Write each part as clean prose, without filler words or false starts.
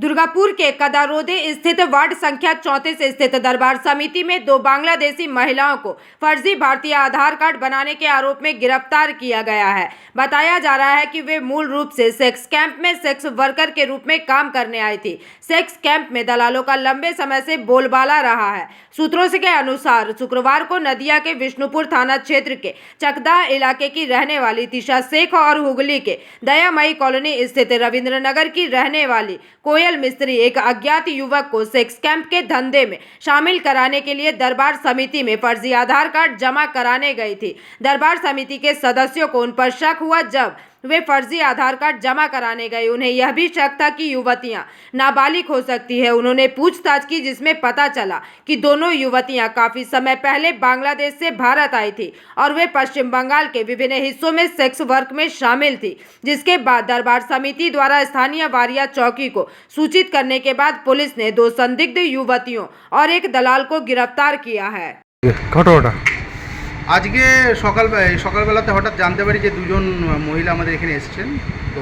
दुर्गापुर के कदारोदे स्थित वार्ड संख्या 34 स्थित दरबार समिति में दो बांग्लादेशी महिलाओं को फर्जी भारतीय आधार कार्ड बनाने के आरोप में गिरफ्तार किया गया है। बताया जा रहा है कि वे मूल रूप से सेक्स कैंप में सेक्स वर्कर के रूप में काम करने आई थी। सेक्स कैंप में दलालों का लंबे समय से बोलबाला रहा है। सूत्रों के अनुसार शुक्रवार को नदिया के विष्णुपुर थाना क्षेत्र के चकदा इलाके की रहने वाली तिशा शेख और हुगली के दयामयी कॉलोनी स्थित रविंद्र नगर की रहने वाली कोयल मिस्त्री एक अज्ञात युवक को सेक्स कैंप के धंधे में शामिल कराने के लिए दरबार समिति में फर्जी आधार कार्ड जमा कराने गई थी। दरबार समिति के सदस्यों को उन पर शक हुआ जब वे फर्जी आधार कार्ड जमा कराने गए। उन्हें यह भी शक था कि युवतियां नाबालिग हो सकती है। उन्होंने पूछताछ की जिसमें पता चला कि दोनों युवतियां काफी समय पहले बांग्लादेश से भारत आई थी और वे पश्चिम बंगाल के विभिन्न हिस्सों में सेक्स वर्क में शामिल थी। जिसके बाद दरबार समिति द्वारा स्थानीय वारिया चौकी को सूचित करने के बाद पुलिस ने दो संदिग्ध युवतियों और एक दलाल को गिरफ्तार किया है। আজকে সকালবেলাতে হঠাৎ জানতে পারি যে দুজন মহিলা আমাদের এখানে এসেছেন। তো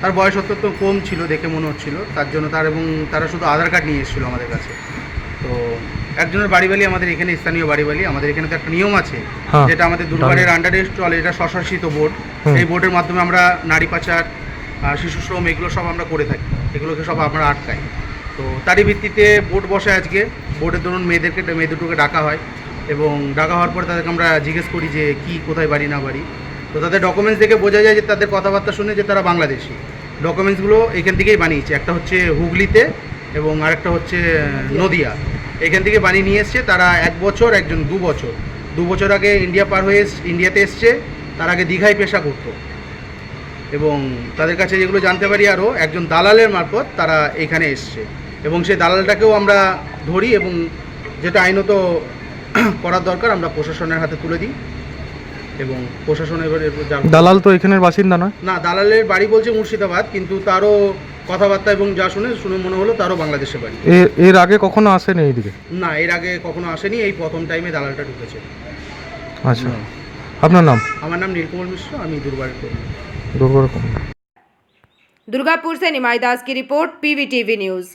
তার বয়স অত্যন্ত কম ছিল দেখে মনে হচ্ছিল, তার জন্য তারা শুধু আধার কার্ড নিয়ে এসেছিলো আমাদের কাছে। তো একজনের বাড়ি আমাদের এখানে স্থানীয় বাড়ি আমাদের এখানে তো একটা নিয়ম আছে যেটা আমাদের দুর্গাপুরের আন্ডারে চলে, এটা স্বশাসিত বোর্ড। এই বোর্ডের মাধ্যমে আমরা নারী পাচার, শিশু শ্রম এগুলো সব আমরা করে থাকি, এগুলোকে সব আমরা আটকাই। তো তারই ভিত্তিতে বোর্ড বসে আজকে। বোর্ডের ধরুন মেয়ে দুটোকে ডাকা হয় এবং ডাকা হওয়ার পর তাদেরকে আমরা জিজ্ঞেস করি যে কি কোথায় বাড়ি না বাড়ি। তো তাদের ডকুমেন্টস দেখে বোঝা যায় যে তাদের কথাবার্তা শুনে যে তারা বাংলাদেশি। ডকুমেন্টসগুলো এখান থেকেই বানিয়েছে, একটা হচ্ছে হুগলিতে এবং আরেকটা হচ্ছে নদিয়া। এখান থেকে বানিয়ে নিয়ে এসছে। তারা 1 বছর, একজন 2 বছর, 2 বছর আগে ইন্ডিয়া পার হয়ে ইন্ডিয়াতে এসছে। তার আগে দীঘায় পেশা করতো এবং তাদের কাছে যেগুলো জানতে পারি আরও একজন দালালের মারফত তারা এখানে এসছে এবং সেই দালালটাকেও আমরা ধরি এবং যেটা আইনত করার দরকার আমরা প্রশাসনের হাতে তুলে দিই এবং প্রশাসন এবারে। দালাল তো এখানের বাসিন্দা নয়? না, দালালের বাড়ি বলছে মুর্শিদাবাদ, কিন্তু তারও কথাবার্তা এবং যা শুনে মনে হলো তারও বাংলাদেশে বাড়ি। এর আগে কখনো আসেনি এইদিকে? না, এর আগে কখনো আসেনি, এই প্রথম টাইমে দালালটা ঢুকেছে। আচ্ছা, আপনার নাম? আমার নাম নীলকুমার মিশ্র, আমি দুর্গাপুর। दुर्गापुर से निमाई दास की रिपोर्ट, PVTV न्यूज़।